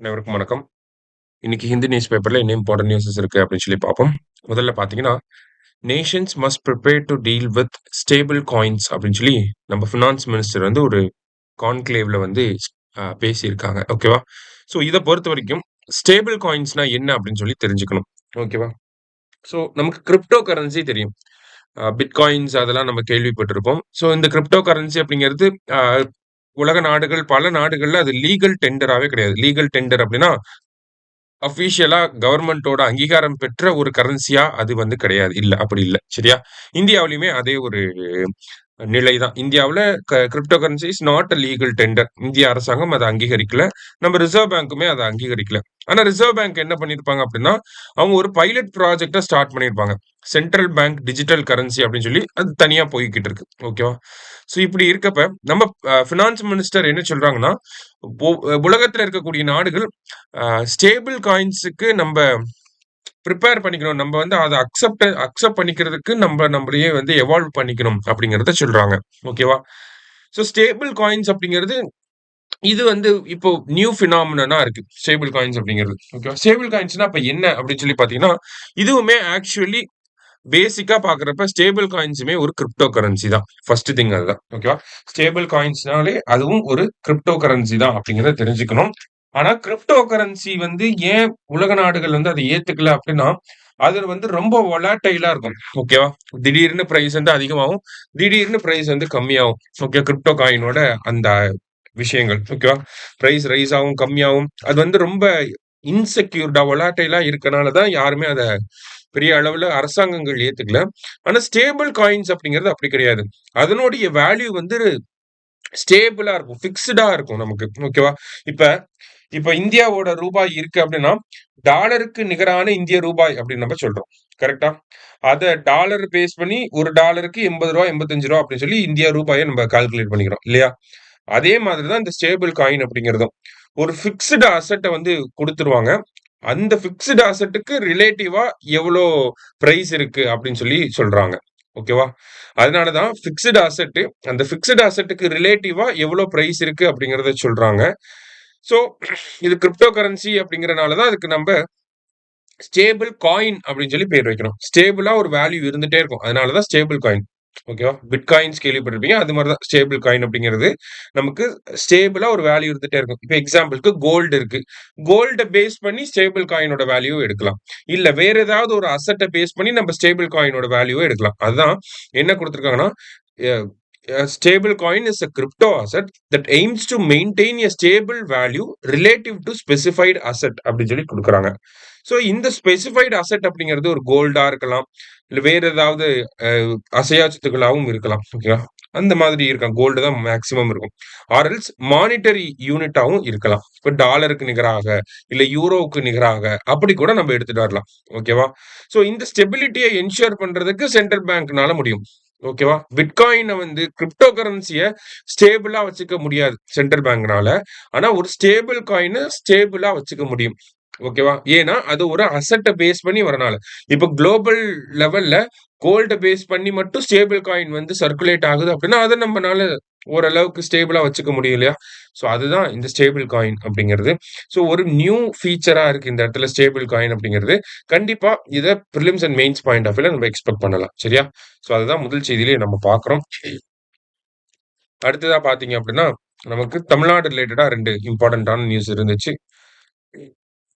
அனைவருக்கும் வணக்கம். இன்னைக்கு ஹிந்தி நியூஸ் பேப்பர்ல என்ன இம்பார்ட்டன்ட் நியூஸஸ் இருக்கு அப்படின்னு சொல்லி பார்ப்போம். முதல்ல பார்த்தீங்கன்னா, nations must prepare to deal with stable coins அப்படின்னு சொல்லி நம்ம ஃபினான்ஸ் மினிஸ்டர் வந்து ஒரு கான்க்ளேவ்ல வந்து பேசியிருக்காங்க. ஓகேவா? ஸோ இத பொறுத்தவரைக்கும் ஸ்டேபிள் காயின்ஸ்னா என்ன அப்படின்னு சொல்லி தெரிஞ்சுக்கணும். ஓகேவா? ஸோ நமக்கு கிரிப்டோ கரன்சி தெரியும். பிட்காயின்ஸ் அதெல்லாம் நம்ம கேள்விப்பட்டிருப்போம். ஸோ இந்த கிரிப்டோ கரன்சி அப்படிங்கிறது அ உலக நாடுகள் பல நாடுகள்ல அது லீகல் டெண்டராவே கிடையாது. லீகல் டெண்டர் அப்படின்னா அஃபிஷியலா கவர்ன்மென்ட்டோட அங்கீகாரம் பெற்ற ஒரு கரன்சியா அது வந்து கிடையாது. இல்ல, அப்படி இல்ல. சரியா? இந்தியாவிலயுமே அதே ஒரு நிலைதான். இந்தியாவுல crypto currency is not a legal tender. இந்திய அரசாங்கம் அத அங்கீகரிக்கல. நம்ம ரிசர்வ் பேங்க்குமே அத அங்கீகரிக்கல. ஆனா ரிசர்வ் பேங்க் என்ன பண்ணியிருப்பாங்க அப்படின்னா, அவங்க ஒரு பைலட் ப்ராஜெக்ட்ட ஸ்டார்ட் பண்ணியிருப்பாங்க. சென்ட்ரல் பேங்க் டிஜிட்டல் கரன்சி அப்படின்னு சொல்லி அது தனியா போய்க்கிட்டு இருக்கு. ஓகேவா? ஸோ இப்படி இருக்கப்ப நம்ம ஃபினான்ஸ் மினிஸ்டர் என்ன சொல்றாங்கன்னா, ஒ உலகத்துல இருக்கக்கூடிய நாடுகள் ஸ்டேபிள் காயின்ஸுக்கு நம்ப பிரிப்பேர் பண்ணிக்கணும். நம்ம வந்து அத அக்செப்ட் பண்ணிக்கிறதுக்கு நம்மளையே வந்து எவால்வ் பண்ணிக்கணும் அப்படிங்கிறத சொல்றாங்க. ஓகேவா? ஸோ ஸ்டேபிள் காயின்ஸ் அப்படிங்கிறது இது வந்து இப்போ நியூ பினாமினனா இருக்கு. ஸ்டேபிள் காயின்ஸ் அப்படிங்கிறது. ஓகேவா? ஸ்டேபிள் காயின்ஸ்னா அப்ப என்ன அப்படின்னு சொல்லி பார்த்தீங்கன்னா, இதுவுமே ஆக்சுவலி பேசிக்கா பார்க்குறப்ப ஸ்டேபிள் காயின்ஸுமே ஒரு கிரிப்டோ கரன்சி தான். ஃபர்ஸ்ட் திங் அதுதான். ஓகேவா? ஸ்டேபிள் காயின்ஸ்னாலே அதுவும் ஒரு கிரிப்டோ கரன்சி தான் அப்படிங்கிறத தெரிஞ்சுக்கணும். ஆனா கிரிப்டோ கரன்சி வந்து ஏன் உலக நாடுகள் வந்து அத ஏத்துக்கல அப்படின்னா, அது வந்து ரொம்ப வொலாடைலா இருக்கும். ஓகேவா? திடீர்னு பிரைஸ் வந்து அதிகமாகும். திடீர்னு பிரைஸ் வந்து கம்மியாகும். ஓகே. கிரிப்டோ காயினோட அந்த விஷயங்கள். ஓகேவா? பிரைஸ் ரைஸ் ஆகும், கம்மியாகும். அது வந்து ரொம்ப இன்செக்யூர்டா, வொலாடைலா இருக்கனால தான் யாருமே அத பெரிய அளவுல அரசாங்கங்கள் ஏத்துக்கல. ஆனா ஸ்டேபிள் காயின்ஸ் அப்படிங்கிறது அப்படி கிடையாது. அதனுடைய வேல்யூ வந்து ஸ்டேபிளா இருக்கும். பிக்ஸ்டா இருக்கும் நமக்கு. ஓகேவா? இப்ப இப்ப இந்தியாவோட ரூபாய் இருக்கு அப்படின்னா, டாலருக்கு நிகரான இந்திய ரூபாய் அப்படின்னு நம்ம சொல்றோம். கரெக்ட்டா? அத டாலர் பேஸ் பண்ணி ஒரு டாலருக்கு ரூ. 80 ரூ. 85 அப்படின்னு சொல்லி இந்திய ரூபாய நம்ம கால்குலேட் பண்ணிக்கிறோம். இல்லையா? அதே மாதிரி தான் இந்த ஸ்டேபிள் காயின் அப்படிங்கிறதும். ஒரு பிக்ஸ்டு அசெட்ட வந்து குடுத்துருவாங்க. அந்த பிக்ஸ்டு அசெட்டுக்கு ரிலேட்டிவா எவ்வளோ பிரைஸ் இருக்கு அப்படின்னு சொல்லி சொல்றாங்க. ஓகேவா? அதனால தான் பிக்ஸ்டு அசெட் அந்த பிக்ஸ்டு அசெட்டுக்கு ரிலேட்டிவா எவ்வளோ பிரைஸ் இருக்கு அப்படிங்கிறத சொல்றாங்க. ஸோ இது கிரிப்டோ கரன்சி அப்படிங்கிறனால தான் அதுக்கு நம்ப ஸ்டேபிள் காயின் அப்படின்னு சொல்லி பேர் வைக்கிறோம். ஸ்டேபிளா ஒரு வேல்யூ இருந்துட்டே இருக்கும். அதனால தான் ஸ்டேபிள் காயின். ஓகேவா? பிட்காயின்ஸ் கேள்விப்பட்டிருப்பீங்க. அது மாரி தான் ஸ்டேபிள் காயின் அப்படிங்கிறது நமக்கு ஸ்டேபிளா ஒரு வேல்யூ இருந்துட்டே இருக்கும். இப்ப எக்ஸாம்பிள்க்கு கோல்டு இருக்கு. கோல்ட பேஸ் பண்ணி ஸ்டேபிள் காயினோட வேல்யூவ எடுக்கலாம். இல்ல வேற ஏதாவது ஒரு அசெட்ட பேஸ் பண்ணி நம்ம ஸ்டேபிள் காயினோட வேல்யூவ எடுக்கலாம். அதுதான் என்ன குடுத்திருக்காங்கன்னா, எ A stable coin is a crypto asset that aims to maintain a stable value relative to specified asset அப்படின்னு சொல்லி குடுக்குறாங்க. ஸோ இந்த ஸ்பெசிஃபைட் அசெட் அப்படிங்கிறது ஒரு கோல்டா இருக்கலாம். இல்ல வேற ஏதாவது அ அசையா சொத்துக்களாவும் இருக்கலாம். ஓகேவா? அந்த மாதிரி இருக்கலாம். கோல்டு தான் மேக்ஸிமம் இருக்கும். ஆர் எல்ஸ் மானிட்டரி யூனிட்டாவும் இருக்கலாம். இப்ப டாலருக்கு நிகராக, இல்ல யூரோவுக்கு நிகராக அப்படி கூட நம்ம எடுத்துட்டு வரலாம். ஓகேவா? ஸோ இந்த ஸ்டெபிலிட்டிய என்ஷூர் பண்றதுக்கு சென்ட்ரல் பேங்க்னால முடியும். ஓகேவா? பிட்காயின வந்து கிரிப்டோ கரன்சிய ஸ்டேபிளா வச்சுக்க முடியாது சென்ட்ரல் பேங்க்னால. ஆனா ஒரு ஸ்டேபிள் காயின ஸ்டேபிளா வச்சுக்க முடியும். ஓகேவா? ஏன்னா, அது ஒரு அசெட்ட பேஸ் பண்ணி வரனால. இப்ப குளோபல் லெவல்ல கோல்ட பேஸ் பண்ணி மட்டும் ஸ்டேபிள் காயின் வந்து சர்க்குலேட் ஆகுது அப்படின்னா, அத நம்மனால ஓரளவுக்கு ஸ்டேபிளா வச்சுக்க முடியும் இல்லையா? ஸோ அதுதான் இந்த ஸ்டேபிள் காயின் அப்படிங்கிறது. ஸோ ஒரு நியூ ஃபீச்சரா இருக்கு இந்த இடத்துல ஸ்டேபிள் காயின் அப்படிங்கிறது. கண்டிப்பா இத prelims and mains point of வியூல நம்ம எக்ஸ்பெக்ட் பண்ணலாம். சரியா? ஸோ அதுதான் முதல் செய்தியிலேயே நம்ம பார்க்கிறோம். அடுத்ததா பார்த்தீங்க அப்படின்னா, நமக்கு தமிழ்நாடு ரிலேட்டடா 2 இம்பார்ட்டன்ட்டான நியூஸ் இருந்துச்சு.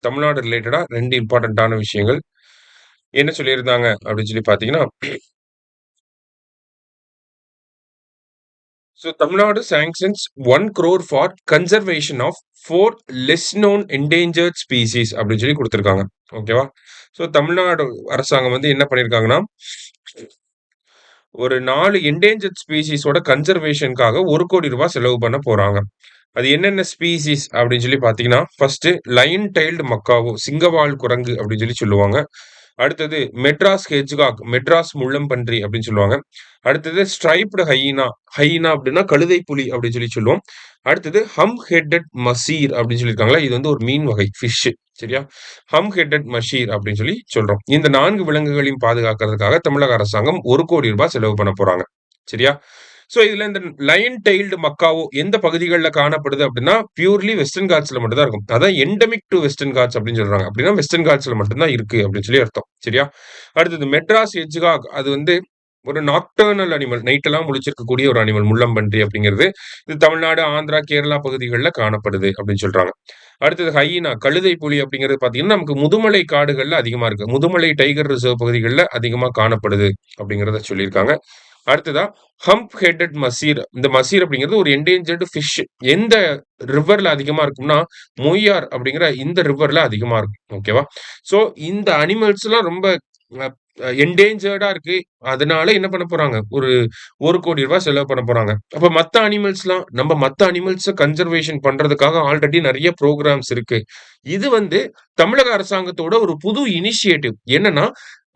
தமிழ்நாடு ரிலேட்டடா 2 இம்பார்ட்டன்ட்டான விஷயங்கள். என்ன சொல்லியிருந்தாங்க அப்படின்னு சொல்லி பார்த்தீங்கன்னா, so Tamil Nadu sanctions 1 crore for conservation of 4 less known endangered species அப்படின்னு சொல்லி குடுத்துருக்காங்க. ஓகேவா? ஸோ தமிழ்நாடு அரசாங்கம் வந்து என்ன பண்ணியிருக்காங்கன்னா, ஒரு 4 என்டேஞ்சர்ட் ஸ்பீசிஸோட கன்சர்வேஷன்க்காக ரூ. 1,00,00,000 செலவு பண்ண போறாங்க. அது என்னென்ன ஸ்பீசிஸ் அப்படின்னு சொல்லி பார்த்தீங்கன்னா, ஃபர்ஸ்ட்டு லயன் டெயில்டு மக்காவோ, சிங்கவால் குரங்கு அப்படின்னு சொல்லி சொல்லுவாங்க. அடுத்தது மெட்ராஸ் ஹெட்ஜ்ஹாக், மெட்ராஸ் முள்ளம்பன்றி அப்படின்னு சொல்லுவாங்க. அடுத்தது ஸ்ட்ரைப்டு ஹையினா, ஹையினா அப்படின்னா கழுதை புலி அப்படின்னு சொல்லி சொல்லுவோம். அடுத்தது ஹம் ஹெட்டட் மசீர் அப்படின்னு சொல்லியிருக்காங்களா, இது வந்து ஒரு மீன் வகை ஃபிஷ். சரியா? ஹம் ஹெட்டட் மஷீர் அப்படின்னு சொல்லி சொல்றோம். இந்த 4 விலங்குகளையும் பாதுகாக்கிறதுக்காக தமிழக அரசாங்கம் ரூ. 1,00,00,000 செலவு பண்ண போறாங்க. சரியா? சோ இதுல இந்த லயன் டெய்ல்டு மக்காவோ எந்த பகுதிகள்ல காணப்படுது அப்படின்னா, பியூர்லி வெஸ்டர்ன் காட்ஸ்ல மட்டும் தான் இருக்கும். அதான் எண்டமிக் டூ வெஸ்டர்ன் காட்ஸ் அப்படின்னு சொல்றாங்க. அப்படின்னா வெஸ்டர்ன் காட்ஸ்ல மட்டும் தான் இருக்கு அப்படின்னு சொல்லி அர்த்தம். சரியா? அடுத்தது மெட்ராஸ் எட்ஜ்ஹாக் அது வந்து ஒரு நாக்டர்னல் அனிமல். நைட் எல்லாம் முழிச்சிருக்கக்கூடிய ஒரு அனிமல் முள்ளம்பன்றி அப்படிங்கிறது. இது தமிழ்நாடு, ஆந்திரா, கேரளா பகுதிகள்ல காணப்படுது அப்படின்னு சொல்றாங்க. அடுத்தது ஹையினா கழுதை புலி அப்படிங்கிறது பார்த்தீங்கன்னா, நமக்கு முதுமலை காடுகள்ல அதிகமா இருக்கு. முதுமலை டைகர் ரிசர்வ் பகுதிகள்ல அதிகமா காணப்படுது அப்படிங்கிறத சொல்லியிருக்காங்க. அடுத்ததா ஹம்ப் ஹெட்டட் மசீர். இந்த மசீர் அப்படிங்கிறது ஒரு என்டேஞ்சர்டு ஃபிஷ். எந்த ரிவர்ல அதிகமா இருக்கும்னா, மொய்யார் அப்படிங்கிற இந்த ரிவர்ல அதிகமா இருக்கும். ஓகேவா? சோ இந்த அனிமல்ஸ்லாம் ரொம்ப அ என்டேஞ்சர்டா இருக்கு. அதனால என்ன பண்ண போறாங்க? ஒரு ரூ. 1,00,00,000 செலவு பண்ண போறாங்க. அப்ப மத்த அனிமல்ஸ கன்சர்வேஷன் பண்றதுக்காக ஆல்ரெடி நெறைய புரோகிராம்ஸ் இருக்கு. இது வந்து தமிழக அரசாங்கத்தோட ஒரு புது இனிஷியேட்டிவ். என்னன்னா,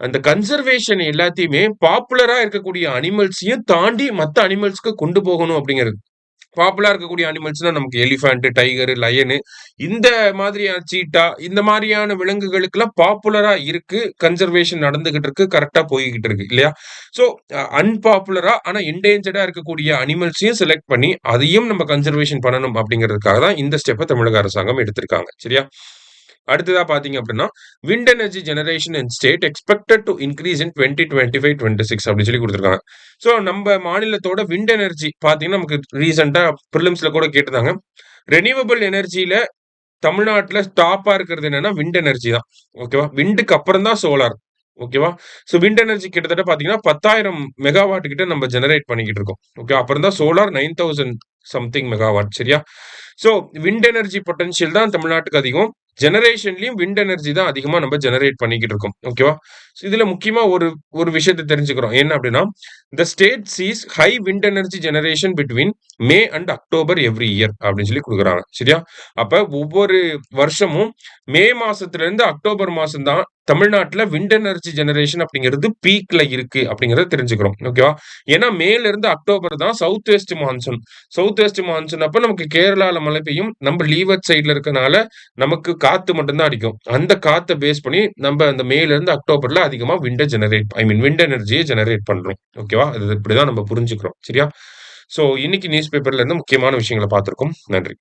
அந்த கன்சர்வேஷன் எல்லாத்தையுமே பாப்புலரா இருக்கக்கூடிய அனிமல்ஸையும் தாண்டி மத்த அனிமல்ஸ்க்கு கொண்டு போகணும் அப்படிங்கிறது. பாப்புலரா இருக்கக்கூடிய அனிமல்ஸ்னா நமக்கு எலிஃபண்ட், டைகர், லயனு இந்த மாதிரியான சீட்டா, இந்த மாரியான விலங்குகளுக்கெல்லாம் பாப்புலரா இருக்கு. கன்சர்வேஷன் நடந்துகிட்டு இருக்கு. கரெக்ட்டா போய்க்கிட்டு இருக்கு இல்லையா? சோ அன்பாப்புலரா ஆனா என்டேஞ்சர்டா இருக்கக்கூடிய அனிமல்ஸையும் செலக்ட் பண்ணி, அதையும் நம்ம கன்சர்வேஷன் பண்ணணும் அப்படிங்கிறதுக்காக தான் இந்த ஸ்டெப்ப தமிழக அரசாங்கம் எடுத்திருக்காங்க. சரியா? அடுத்ததா பார்த்தீங்க அப்படின்னா, விண்ட் எனர்ஜி ஜெனரேஷன் இன் ஸ்டேட் எக்ஸ்பெக்டட் டூ இன்கிரீஸ் இன் 2025, 26 அப்படின்னு சொல்லி குடுத்திருக்காங்க. சோ நம்ம மாநிலத்தோட விண்ட் எனர்ஜி பார்த்தீங்கன்னா, நமக்கு ரீசென்ட்டா பிரிலிம்ஸ்ல கூட கேட்டிருந்தாங்க. ரெனியூவபிள் எனர்ஜில தமிழ்நாட்டுல டாப்பா இருக்கிறது என்னன்னா, விண்ட் எனர்ஜி தான். ஓகேவா? விண்டுக்கு அப்புறம் தான் சோலார். ஓகேவா? சோ விண்ட் எனர்ஜி கிட்டத்தட்ட பார்த்தீங்கன்னா, 10,000 மெகாவாட் கிட்ட நம்ம ஜெனரேட் பண்ணிக்கிட்டு இருக்கோம். ஓகே. அப்புறம் தான் சோலார் 9,000 சம்திங் மெகாவாட் சரியா? சோ விண்ட் எனர்ஜி பொட்டன்ஷியல் தான் தமிழ்நாட்டுக்கு அதிகம். ஜெனரேஷன்லயும் விண்ட் எனர்ஜி தான் அதிகமா நம்ம ஜெனரேட் பண்ணிக்கிட்டு இருக்கோம். ஓகேவா? இதுல முக்கியமா ஒரு ஒரு விஷயத்த தெரிஞ்சுக்கிறோம். என்ன அப்படின்னா, "the state sees high wind energy generation between May and October every year" அப்படின்னு சொல்லி குடுக்குறாங்க. சரியா? அப்ப ஒவ்வொரு வருஷமும் மே மாசத்துல இருந்து அக்டோபர் மாசம் தான் தமிழ்நாட்டுல விண்ட் எனர்ஜி ஜெனரேஷன் அப்படிங்கிறது பீக்ல இருக்கு அப்படிங்கிறத தெரிஞ்சுக்கிறோம். ஓகேவா? ஏன்னா மேல இருந்து அக்டோபர் தான் south west monsoon. South west monsoon அப்ப நமக்கு கேரளால மழை பெய்யும். நம்ம லீவர்ட் சைடுல இருக்கனால நமக்கு காத்து மட்டும் தான் அடிக்கும். அந்த காத்த பேஸ் பண்ணி நம்ம அந்த மேல இருந்து அக்டோபர்ல அதிகமா விண்ட் எனர்ஜிய ஜெனரேட் பண்றோம். ஓகேவா? அது இப்படிதான் நம்ம புரிஞ்சுக்கிறோம். சரியா? சோ இன்னைக்கு நியூஸ் பேப்பர்ல இருந்து முக்கியமான விஷயங்கள பார்த்திருக்கோம். நன்றி.